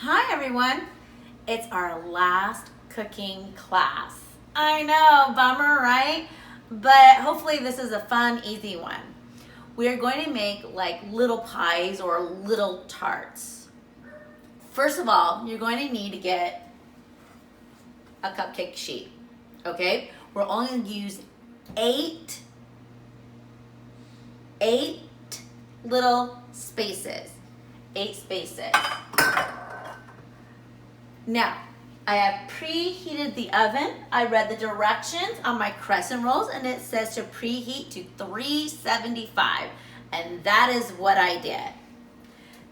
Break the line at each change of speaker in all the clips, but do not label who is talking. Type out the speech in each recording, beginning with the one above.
Hi everyone, it's our last cooking class. I know, bummer, right? But hopefully this is a fun, easy one. We are going to make like little pies or little tarts. First of all, you're going to need to get a cupcake sheet, okay? We're only going to use eight little spaces, 8 spaces. Now, I have preheated the oven. I read the directions on my crescent rolls and it says to preheat to 375. And that is what I did.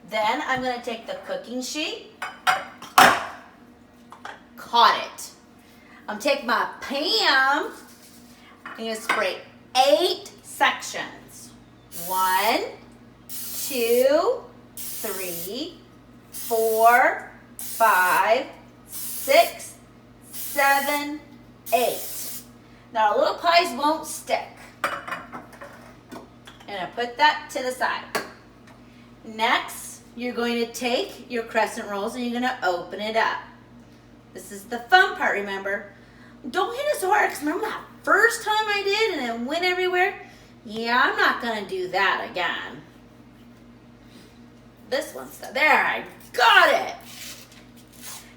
Then I'm gonna take the cooking sheet, caught it. I'm taking my pan, I'm gonna spray 8 sections. 1, 2, 3, 4, 5, 6, 7, 8. Now our little pies won't stick. And I put that to the side. Next, you're going to take your crescent rolls and you're going to open it up. This is the fun part, remember. Don't hit it so hard, because remember that first time I did and it went everywhere? Yeah, I'm not going to do that again. This one's there, I got it.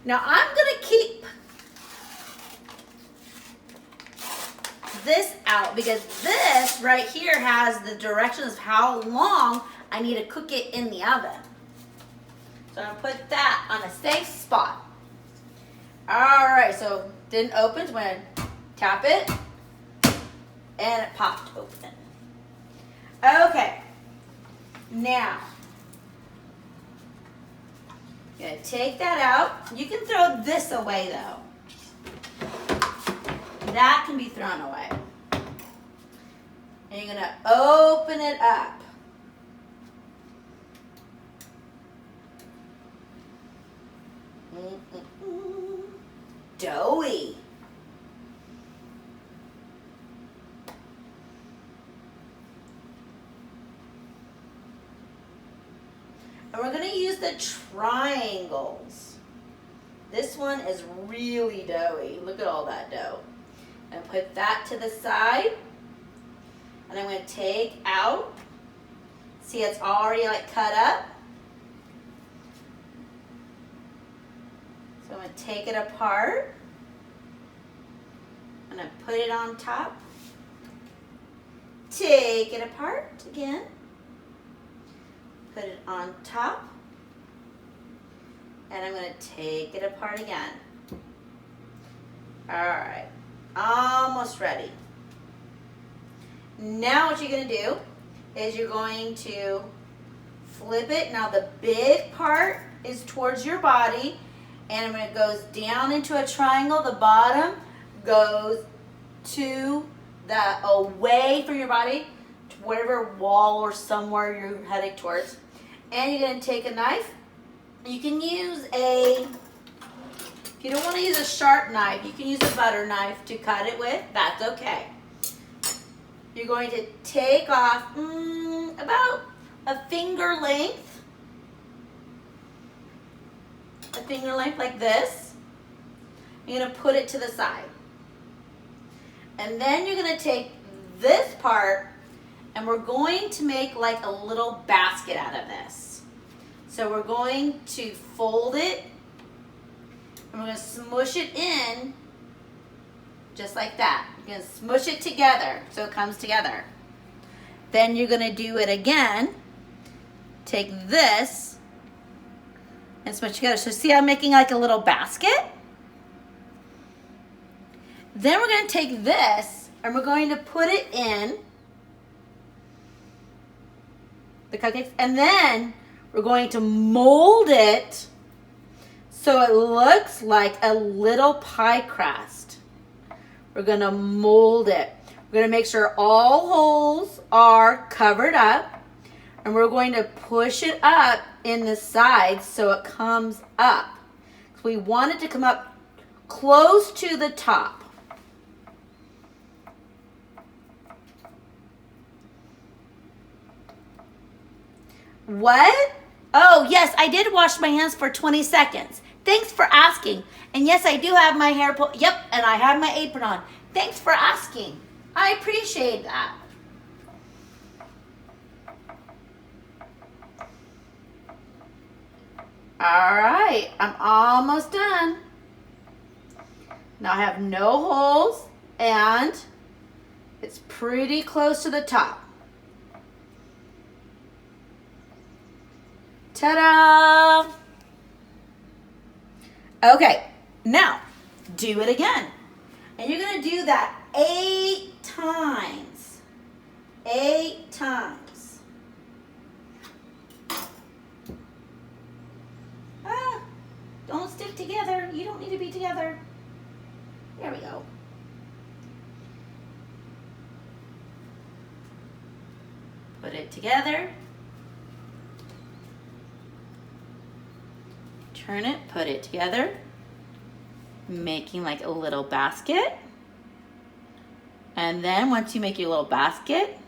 Now I'm gonna keep this out because this right here has the directions of how long I need to cook it in the oven. So I'm gonna put that on a safe spot. All right, so didn't open, so I'm gonna tap it and it popped open. Okay, now you're gonna take that out. You can throw this away though. That can be thrown away. And you're gonna open it up. Doughy. And we're going to use the triangles. This one is really doughy. Look at all that dough. And put that to the side. And I'm going to take out. See, it's already like cut up. So I'm going to take it apart. And I put it on top. Take it apart again. Put it on top, and I'm going to take it apart again. All right, almost ready. Now what you're going to do is you're going to flip it. Now the big part is towards your body, and it goes down into a triangle. The bottom goes to the away from your body, to whatever wall or somewhere you're heading towards. And you're going to take a knife. You can use if you don't want to use a sharp knife, you can use a butter knife to cut it with. That's okay. You're going to take off about a finger length. A finger length like this. You're going to put it to the side. And then you're going to take this part and we're going to make like a little basket out of this. So we're going to fold it and we're going to smush it in just like that. You're going to smush it together so it comes together. Then you're going to do it again. Take this and smush it together. So see how I'm making like a little basket? Then we're going to take this and we're going to put it in the cupcakes, and then we're going to mold it so it looks like a little pie crust. We're going to mold it. We're going to make sure all holes are covered up, and we're going to push it up in the sides so it comes up. We want it to come up close to the top. What Oh, yes, I did wash my hands for 20 seconds. Thanks for asking. And yes, I do have my hair pulled. Yep, and I have my apron on. Thanks for asking. I appreciate that. All right, I'm almost done. Now I have no holes and it's pretty close to the top. Ta-da! Okay, now do it again. And you're gonna do that 8 times. 8 times. Don't stick together. You don't need to be together. There we go. Put it together. Turn it, put it together. Making like a little basket. And then once you make your little basket,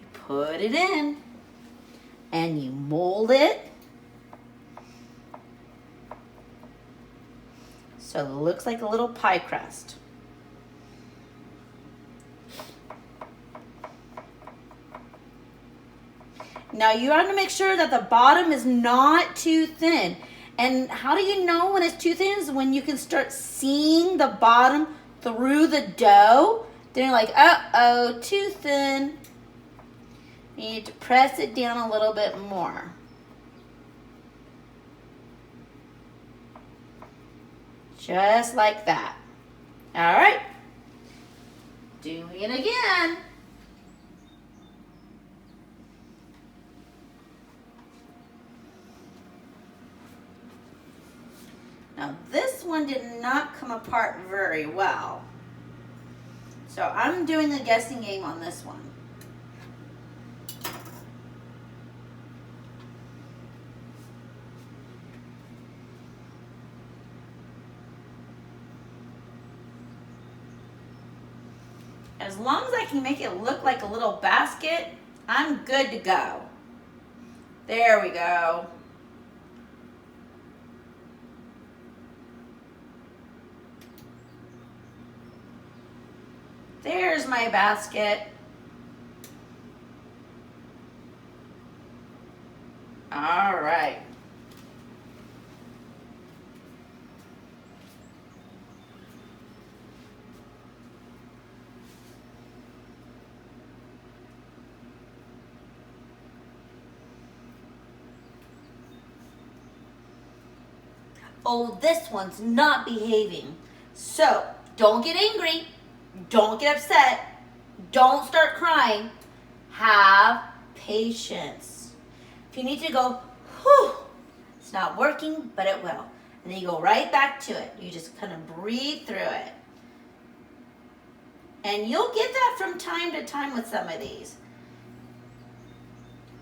you put it in and you mold it so it looks like a little pie crust. Now you want to make sure that the bottom is not too thin. And how do you know when it's too thin? Is when you can start seeing the bottom through the dough. Then you're like, uh-oh, too thin. You need to press it down a little bit more. Just like that. All right. Doing it again. Now this one did not come apart very well. So I'm doing a guessing game on this one. As long as I can make it look like a little basket, I'm good to go. There we go. There's my basket. All right. Oh, this one's not behaving. So, don't get angry. Don't get upset. Don't start crying. Have patience. If you need to go, whew, it's not working, but it will. And then you go right back to it. You just kind of breathe through it. And you'll get that from time to time with some of these.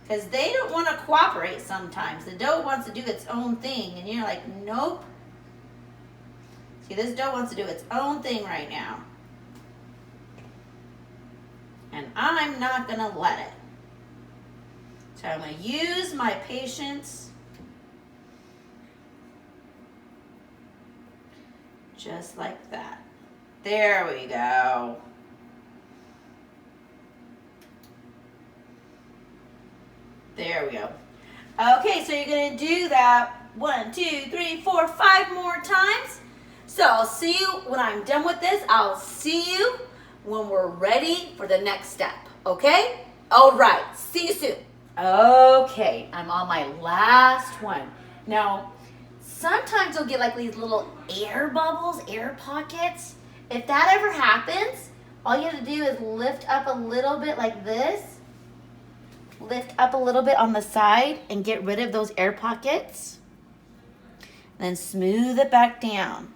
Because they don't want to cooperate sometimes. The dough wants to do its own thing. And you're like, nope. See, this dough wants to do its own thing right now. And I'm not going to let it. So I'm going to use my patience. Just like that. There we go. There we go. Okay, so you're going to do that 1, 2, 3, 4, 5 more times. So I'll see you when I'm done with this. I'll see you when we're ready for the next step. Okay? All right. See you soon. Okay, I'm on my last one. Now, sometimes you'll get like these little air bubbles, air pockets. If that ever happens, all you have to do is lift up a little bit like this. Lift up a little bit on the side and get rid of those air pockets. Then smooth it back down.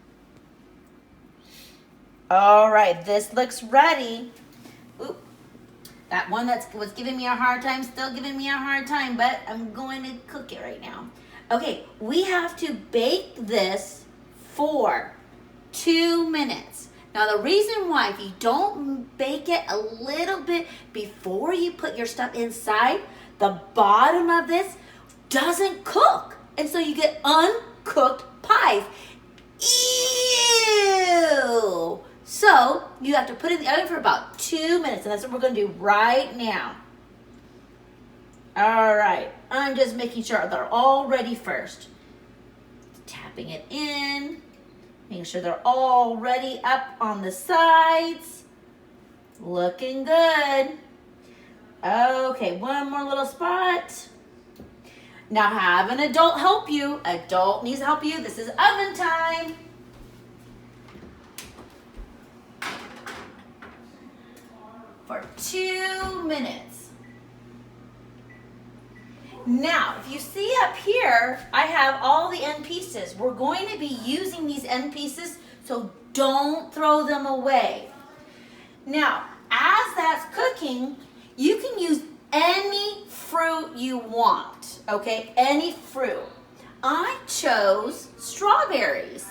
All right, this looks ready. Oop. That one that was giving me a hard time, still giving me a hard time, but I'm going to cook it right now. Okay, we have to bake this for 2 minutes. Now the reason why, if you don't bake it a little bit before you put your stuff inside, the bottom of this doesn't cook. And so you get uncooked pies. Ew! So you have to put it in the oven for about 2 minutes, and that's what we're going to do right now. All right, I'm just making sure they're all ready first. Tapping it in, making sure they're all ready up on the sides. Looking good. Okay, one more little spot. Now have an adult help you. Adult needs to help you. This is oven time. For 2 minutes. Now, if you see up here, I have all the end pieces. We're going to be using these end pieces, so don't throw them away. Now, as that's cooking, you can use any fruit you want, okay? Any fruit. I chose strawberries.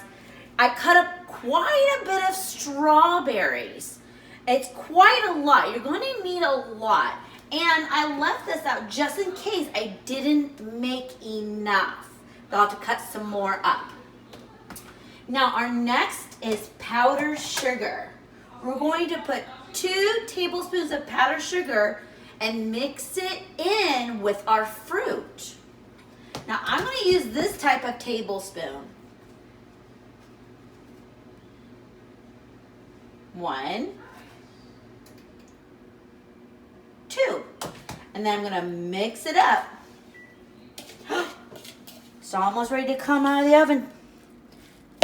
I cut up quite a bit of strawberries. It's quite a lot. You're going to need a lot. And I left this out just in case I didn't make enough. I'll have to cut some more up. Now our next is powdered sugar. We're going to put 2 tablespoons of powdered sugar and mix it in with our fruit. Now I'm going to use this type of tablespoon. 1, 2. And then I'm going to mix it up. It's almost ready to come out of the oven.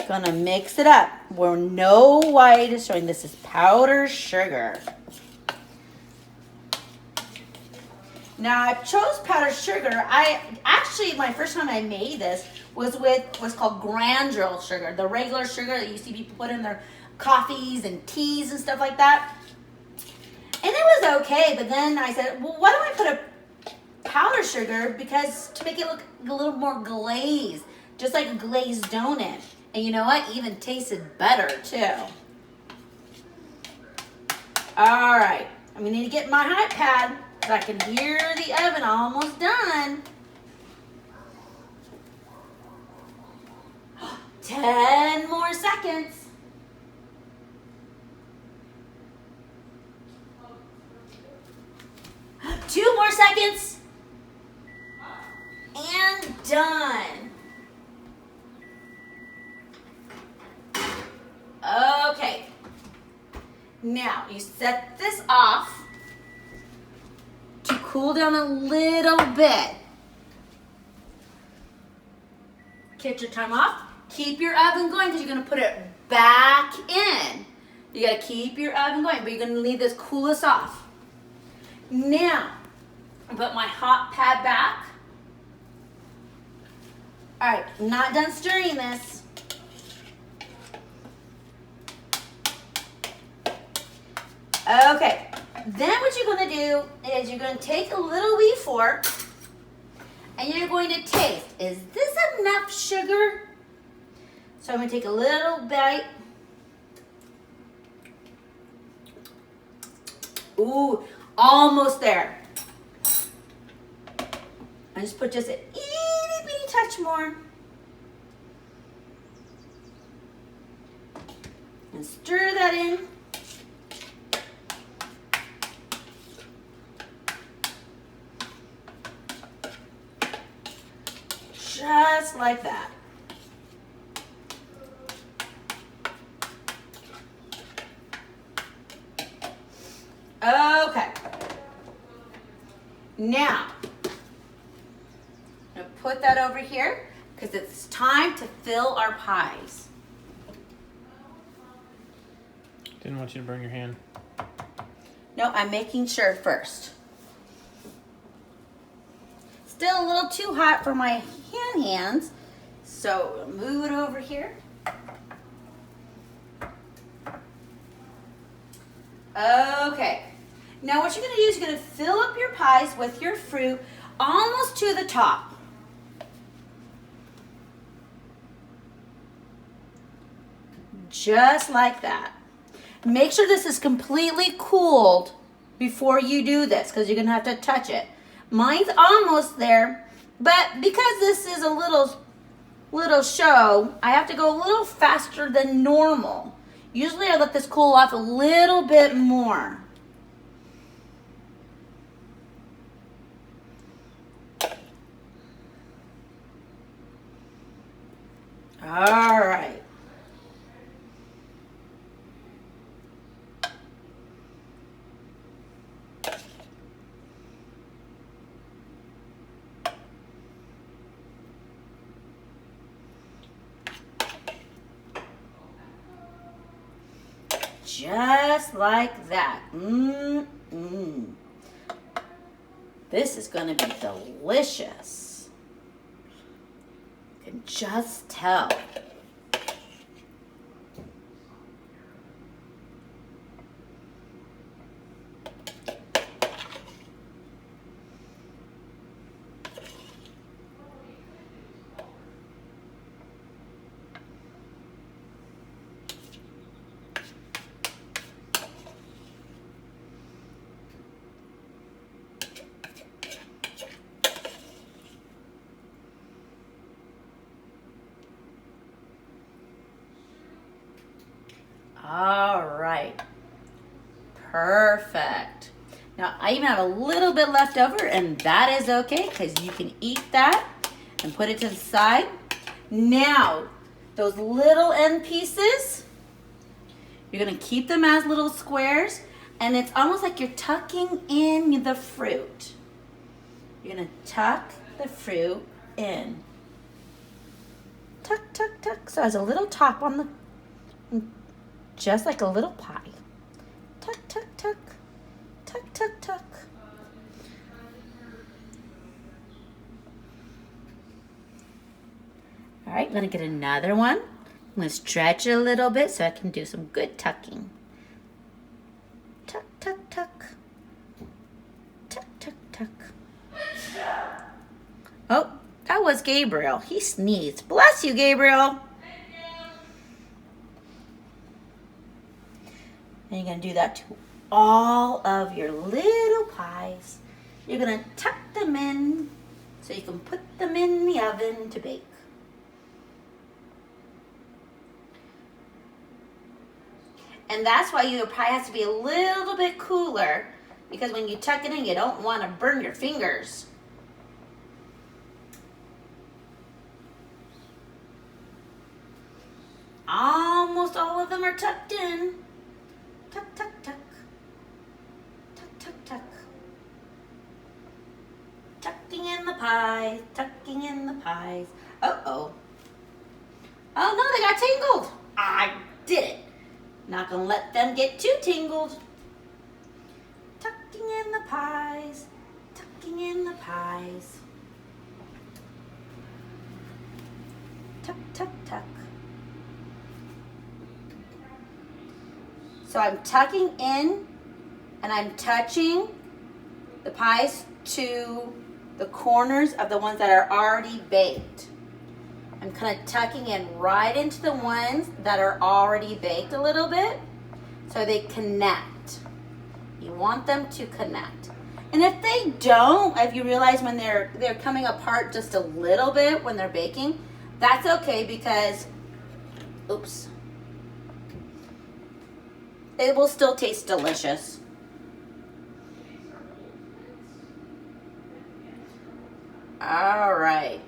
Gonna mix it up. Where no white is showing. This is powdered sugar. Now I chose powdered sugar. My first time I made this was with what's called grandeur sugar, the regular sugar that you see people put in their coffees and teas and stuff like that. And it was okay, but then I said, well, why don't I put a powdered sugar because to make it look a little more glazed, just like a glazed donut. And you know what? Even tasted better too. All right, I'm gonna need to get my hot pad so I can hear the oven almost done. 10 more seconds. Two more seconds. And done. Okay. Now you set this off to cool down a little bit. Get your time off. Keep your oven going because you're going to put it back in. You got to keep your oven going, but you're going to leave this cool us off. Now, I put my hot pad back. All right, I'm not done stirring this. Okay, then what you're going to do is you're going to take a little wee fork and you're going to taste, is this enough sugar? So I'm going to take a little bite. Ooh, almost there. I just put just a itty bitty touch more. And stir that in. Just like that. Okay. Now, I'm going to put that over here because it's time to fill our pies.
Didn't want you to burn your hand.
No, I'm making sure first. Still a little too hot for my hands, so we'll move it over here. Okay. Now what you're going to do is you're going to fill up your pies with your fruit almost to the top. Just like that. Make sure this is completely cooled before you do this because you're going to have to touch it. Mine's almost there, But because this is a little show, I have to go a little faster than normal. Usually I let this cool off a little bit more. All right. Just like that. This is going to be delicious. You can just tell. All right, perfect. Now I even have a little bit left over, and that is okay because you can eat that and put it to the side. Now, those little end pieces, you're gonna keep them as little squares, and it's almost like you're tucking in the fruit. You're gonna tuck the fruit in. Tuck, tuck, tuck. So it has a little top on the, just like a little pie. Tuck, tuck, tuck. Tuck, tuck, tuck. All right, I'm gonna get another one. I'm gonna stretch it a little bit so I can do some good tucking. Tuck, tuck, tuck. Tuck, tuck, tuck. Oh, that was Gabriel. He sneezed. Bless you, Gabriel. And you're going to do that to all of your little pies. You're going to tuck them in so you can put them in the oven to bake. And that's why your pie has to be a little bit cooler, because when you tuck it in, you don't want to burn your fingers. Almost all of them are tucked in. Tuck, tuck, tuck. Tuck, tuck, tuck. Tucking in the pies, tucking in the pies. Uh-oh. Oh no, they got tangled. I did it. Not gonna let them get too tangled. Tucking in the pies, tucking in the pies. Tuck, tuck, tuck. So I'm tucking in and I'm touching the pies to the corners of the ones that are already baked. I'm kind of tucking in right into the ones that are already baked a little bit so they connect. You want them to connect. And if they don't, if you realize when they're coming apart just a little bit when they're baking, that's okay because, oops, it will still taste delicious. All right.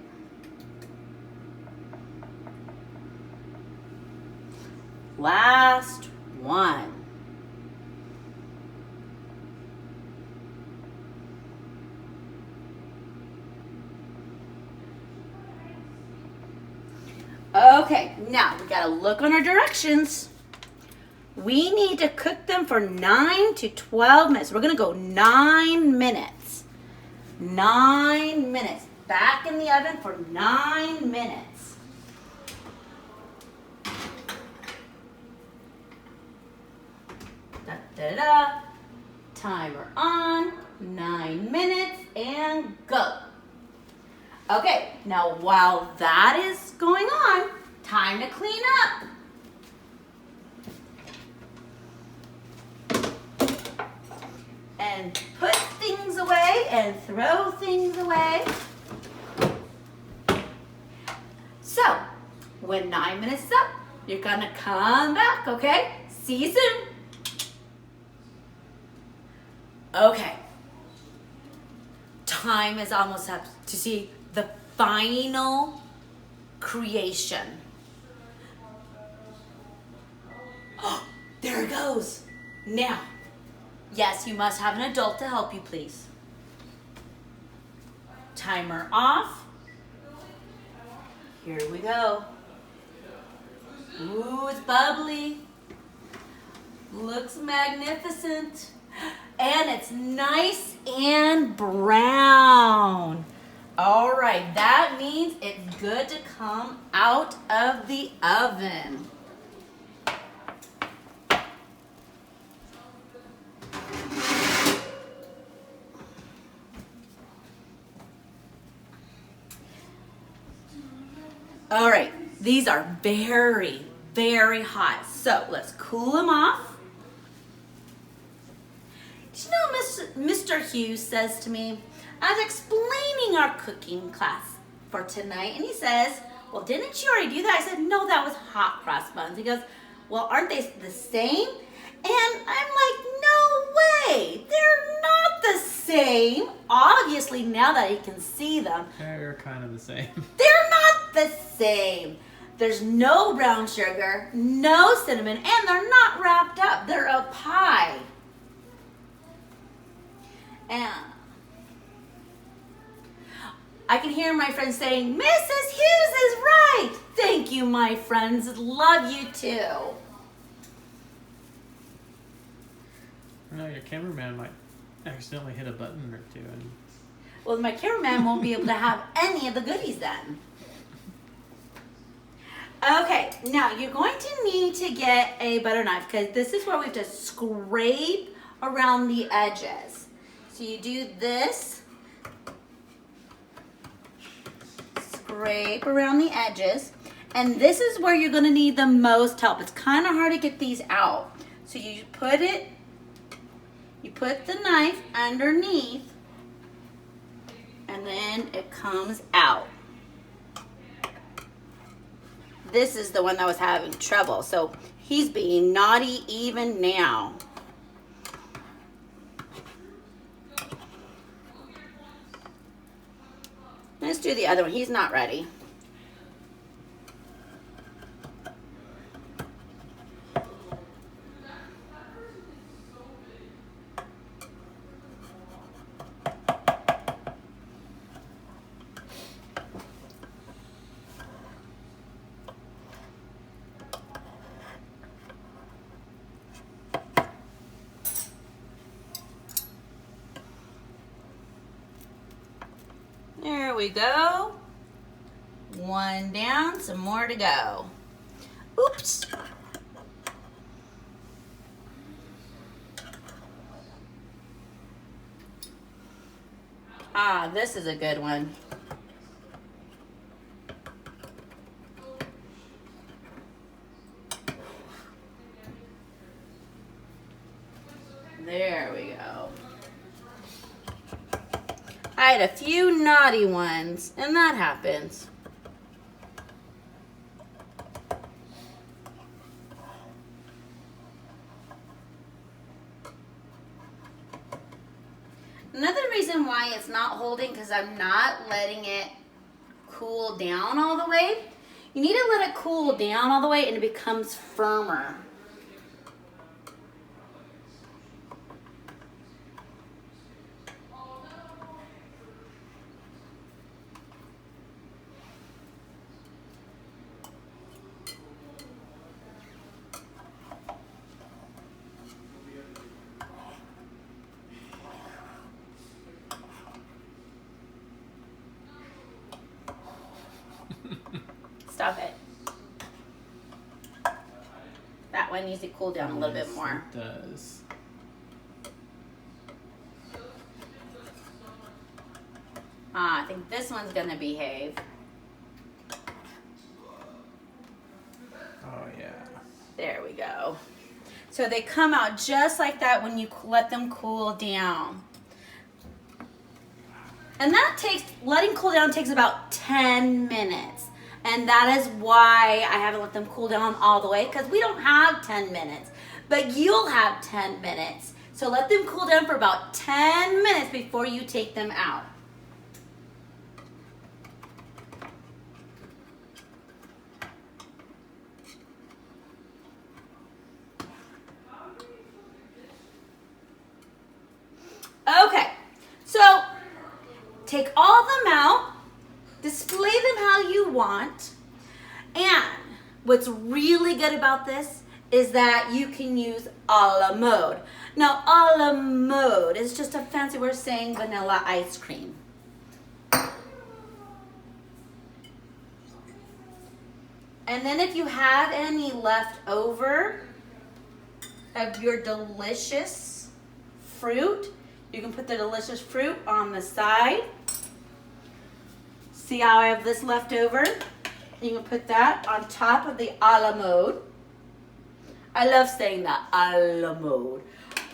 Last one. Okay, now we gotta look on our directions. We need to cook them for 9 to 12 minutes. We're gonna go 9 minutes. 9 minutes. Back in the oven for 9 minutes. Da, da, da. Timer on. 9 minutes and go. Okay, now while that is going on, time to clean up. And put things away and throw things away. When 9 minutes is up, you're gonna come back, okay? See you soon. Okay. Time is almost up to see the final creation. Oh, there it goes. Now, yes, you must have an adult to help you, please. Timer off. Here we go. Ooh, it's bubbly. Looks magnificent. And it's nice and brown. All right, that means it's good to come out of the oven. All right, these are very, very hot. So let's cool them off. Did you know Mr. Hughes says to me, I was explaining our cooking class for tonight, and he says, well, didn't you already do that? I said, no, that was hot cross buns. He goes, well, aren't they the same? And I'm like, no way, they're not the same. Obviously, now that he can see them,
They're kind of the same.
they're not the same. There's no brown sugar, no cinnamon, and they're not wrapped up. They're a pie. And I can hear my friends saying, Mrs. Hughes is right. Thank you, my friends. Love you too.
No, your cameraman might accidentally hit a button or two. And
Well, my cameraman won't be able to have any of the goodies then. Okay, now you're going to need to get a butter knife because this is where we have to scrape around the edges. So you do this, scrape around the edges, and this is where you're going to need the most help. It's kind of hard to get these out. So you put the knife underneath, and then it comes out. This is the one that was having trouble, so he's being naughty even now. Let's do the other one. He's not ready. There we go. One down, some more to go. Oops. Ah, this is a good one. There we go. I had a few naughty ones, and that happens. Another reason why it's not holding, because I'm not letting it cool down all the way. You need to let it cool down all the way and it becomes firmer. Stop it. That one needs to cool down a little bit more.
It does.
I think this one's gonna behave.
Oh, yeah.
There we go. So they come out just like that when you let them cool down. And that letting cool down takes about 10 minutes. And that is why I haven't let them cool down all the way, because we don't have 10 minutes. But you'll have 10 minutes. So let them cool down for about 10 minutes before you take them out. Okay, so take all of them out, display them how you want, and what's really good about this is that you can use a la mode. Now, a la mode is just a fancy word saying vanilla ice cream. And then if you have any left over of your delicious fruit, you can put the delicious fruit on the side. See how I have this left over? You can put that on top of the a la mode. I love saying that, a la mode.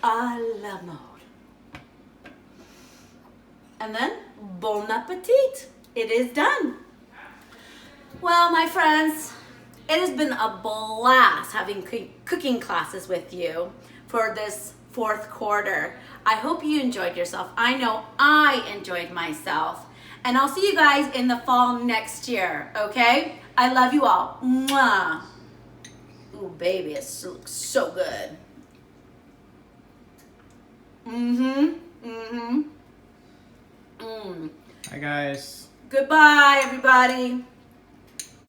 A la mode. And then, bon appetit. It is done. Well, my friends, it has been a blast having cooking classes with you for this fourth quarter. I hope you enjoyed yourself. I know I enjoyed myself. And I'll see you guys in the fall next year, okay? I love you all. Mwah. Ooh, baby, it looks so good.
Hi, guys.
Goodbye, everybody.